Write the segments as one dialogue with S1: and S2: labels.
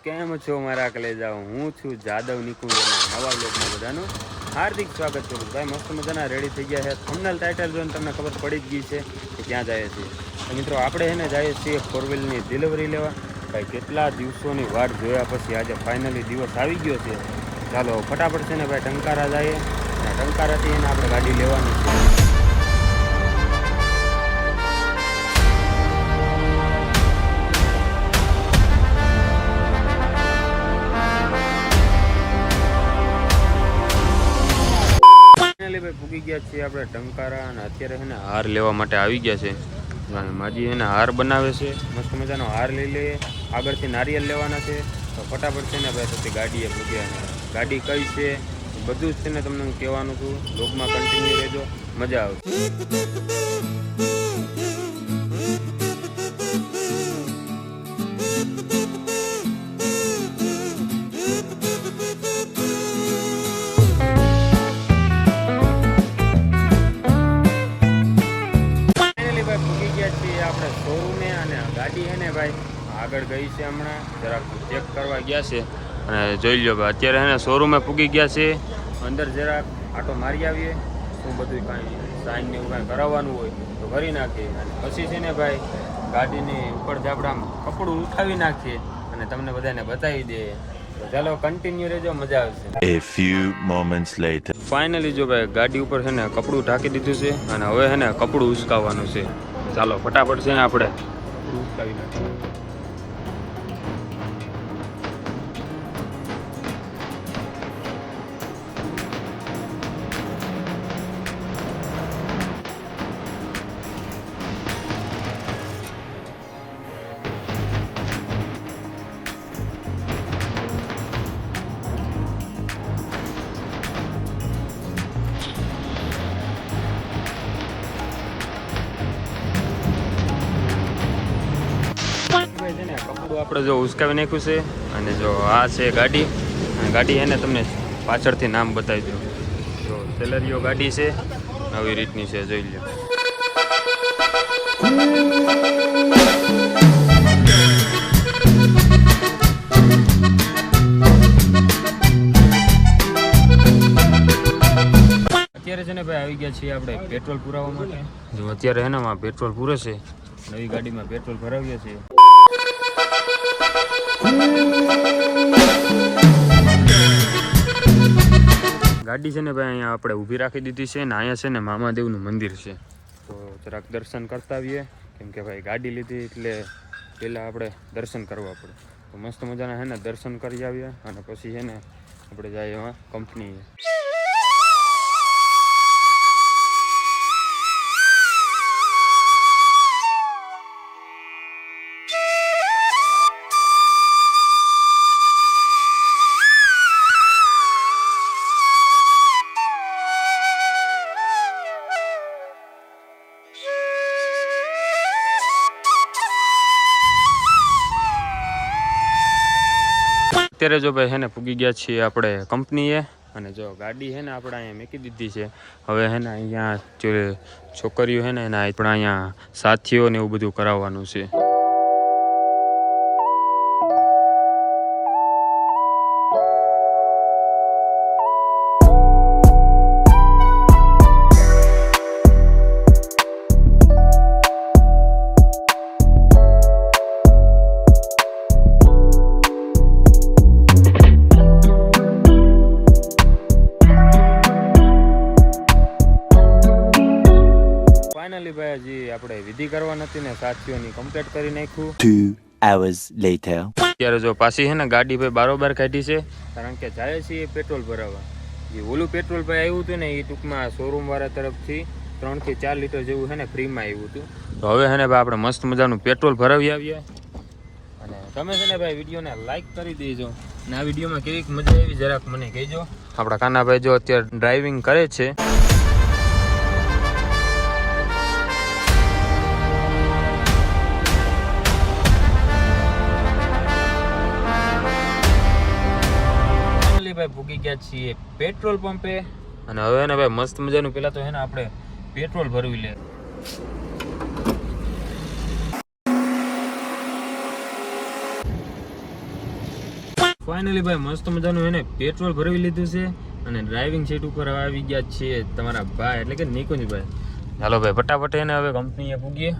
S1: કેમ છો મારા કલેજા? હું છું જાદવ નિકુંજના નવા બ્લોગમાં બધાનું હાર્દિક સ્વાગત કરું છું. ભાઈ મસ્ત મજાના રેડી થઈ ગયા છે. થંબનેલ ટાઇટલ જોઈને તમને ખબર પડી જ ગઈ છે કે ક્યાં જાય છે. તો મિત્રો આપણે એને જઈએ છીએ 4 વ્હીલની ડિલિવરી લેવા. ભાઈ કેટલા દિવસોની વાટ જોયા પછી આજે ફાઇનલી દિવસ આવી ગયો છે. ચાલો ફટાફટ છે ને ભાઈ ટંકારા જઈએ અને ટંકારાથી એને આપણે ગાડી લેવાની છે. ભાઈ પૂગી ગયા છીએ આપણે ટંકારા અને અત્યારે છે ને હાર લેવા માટે આવી ગયા છે. માજી એને હાર બનાવે છે, મસ્ત મજાનો હાર લઈ લઈએ. આગળથી નારિયેલ લેવાના છે તો ફટાફટ છે ને ભાઈ પછી ગાડીએ પૂગ્યા. ગાડી કઈ છે બધું જ છે ને તમને હું કહેવાનું છું. બ્લોગમાં કન્ટિન્યુ રહેજો, મજા આવશે. આપણે શોરૂમે અને ગાડી છે ને ભાઈ આગળ ગઈ છે, હમણાં જરાક ચેક કરવા ગયા છે અને જોઈ લો ભાઈ અત્યારે છે ને શોરૂમે પૂગી ગયા છે. અંદર જરાક આટો મારી આવીએ, શું બધું કાંઈ સાઈન ને એવું કાંઈ કરાવવાનું હોય તો કરી નાખીએ અને પછી છે ને ભાઈ ગાડીની ઉપર ઝાપડામાં કપડું ઉઠાવી નાખીએ અને તમને બધાને બતાવી દઈએ. તો ચાલો કન્ટિન્યુ રહેજો, મજા આવશે.
S2: A few moments later.
S1: Finally જો ભાઈ ગાડી ઉપર છે ને કપડું ઢાંકી દીધું છે અને હવે છે ને કપડું ઉસકાવવાનું છે. ચાલો ફટાફટ છે ને આપણે ઉસકાવી નાખીએ. કપડું આપણે જો ઉસકાવી નાખ્યું છે અને જો આ છે ગાડી અને ગાડી એને તમને પાછળથી નામ બતાવી દઉં. જો સેલરીઓ ગાડી છે, આવી રીતની છે, જોઈ લો. અત્યારે છે ને ભાઈ આવી ગયા છીએ આપણે પેટ્રોલ પુરાવવા માટે. જો અત્યારે એનામાં પેટ્રોલ પૂરે છે, નવી ગાડીમાં પેટ્રોલ ભરાવીએ છીએ. ગાડી છે ને ભાઈ અહીંયા આપણે ઊભી રાખી દીધી છે ને અહીંયા છે ને મામાદેવનું મંદિર છે, તો જરાક દર્શન કરતા આવીએ. કેમ કે ભાઈ ગાડી લીધી એટલે પહેલાં આપણે દર્શન કરવા પડે. તો મસ્ત મજાના છે ને દર્શન કરી આવીએ અને પછી છે ને આપણે જઈએ એમાં કંપનીએ. અત્યારે જો ભાઈ હે ને પૂગી ગયા છીએ આપણે કંપનીએ અને જો ગાડી છે ને આપણે અહીંયા મૂકી દીધી છે. હવે હે ને અહીંયા જે છોકરીઓ છે ને એના આપણે અહીંયા સાથીઓ ને એવું બધું કરાવવાનું છે. ફાઇનલી ભાઈ હજી આપણે વિધિ કરવા નથી ને સાથીઓની કમ્પ્લીટ કરી નાખ્યું.
S2: 2 hours later.
S1: અત્યારે જો પાછી છે ને ગાડી ભાઈ બારોબાર કાઢી છે, કારણ કે જાય છે એ પેટ્રોલ ભરાવવા. જે ઓલું પેટ્રોલ ભાઈ આવ્યું હતું ને એ ટૂંકમાં શોરૂમ વાળા તરફથી 3 થી 4 લીટર જેવું છે ને ફ્રીમાં આવ્યું હતું. તો હવે છે ને ભાઈ આપણે મસ્ત મજાનું પેટ્રોલ ભરાવી આવીએ અને તમે છે ને ભાઈ વિડીયોને લાઈક કરી દેજો અને આ વિડીયોમાં કેવી મજા આવી જરાક મને કહેજો. આપણા કાનાભાઈ જો અત્યારે ડ્રાઇવિંગ કરે છે. ભાઈ ભૂગી ગયા છીએ પેટ્રોલ પંપે અને હવે ને ભાઈ મસ્ત મજાનું પેલા તો હે ને આપણે પેટ્રોલ ભરવી લે. ફાઇનલી ભાઈ મસ્ત મજાનું એને પેટ્રોલ ભરાવી લીધું છે અને ડ્રાઇવિંગ સીટ ઉપર હવે આવી ગયા છે તમારા ભાઈ એટલે કે નિકુંજભાઈ. ચાલો ભાઈ ફટાફટ એને હવે કંપનીએ પૂગીએ.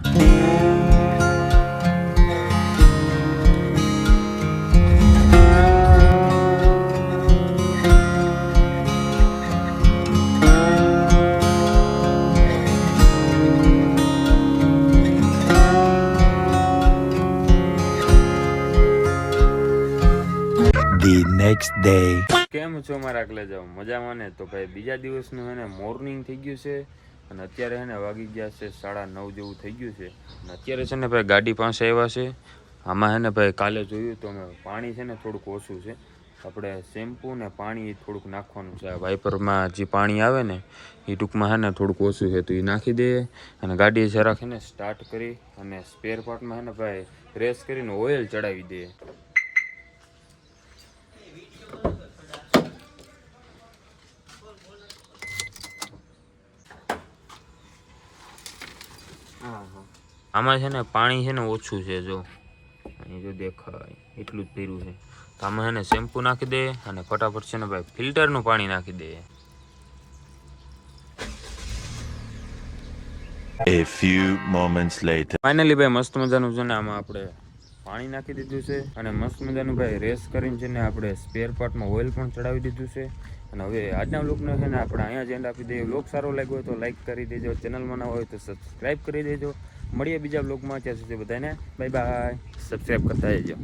S2: The next day.
S1: કેમ છો મારા આગળ જાઓ મજામાં ને? તો ભાઈ બીજા દિવસનું એને મોર્નિંગ થઈ ગયું છે અને અત્યારે એને વાગી ગયા છે 9:30 જેવું થઈ ગયું છે અને અત્યારે છે ને ભાઈ ગાડી પાસે આવ્યા છે. આમાં છે ને ભાઈ કાલે જોયું તો અમે પાણી છે ને થોડુંક ઓછું છે, આપણે શેમ્પૂ ને પાણી થોડુંક નાખવાનું છે. આ વાઇપરમાં જે પાણી આવે ને એ ટૂંકમાં છે ને થોડુંક ઓછું છે તો એ નાખી દઈએ અને ગાડી જરાક છે ને સ્ટાર્ટ કરી અને સ્પેર પાર્ટમાં છે ને ભાઈ પ્રેસ કરીને ઓઇલ ચડાવી દઈએ. આમાં છે ને પાણી છે ને ઓછું છે, જો અહીં જો દેખાય એટલું જ ભર્યું છે. તો આમાં છે ને શેમ્પૂ નાખી દે અને ફટાફટ છે ને ભાઈ ફિલ્ટરનું પાણી નાખી દે.
S2: A few moments later.
S1: Finally ભાઈ મસ્ત મજાનું છે ને આમાં આપણે પાણી નાખી દીધું છે અને મસ્ત મજાનું ભાઈ રેસ કરીને છે ને આપણે સ્પેર પાર્ટમાં ઓઇલ પણ ચડાવી દીધું છે. અને હવે આજના વ્લોગનો છે ને આપણે અહીંયા જ એન્ડ આપી દઈએ. વ્લોગ સારો લાગ્યો હોય તો લાઈક કરી દેજો, ચેનલમાં ના હોય તો સબસ્ક્રાઈબ કરી દેજો. મળીએ બીજા વ્લોગમાં, ત્યાં સુધી બધાને બાય બાય. સબસ્ક્રાઈબ કરતા રહેજો.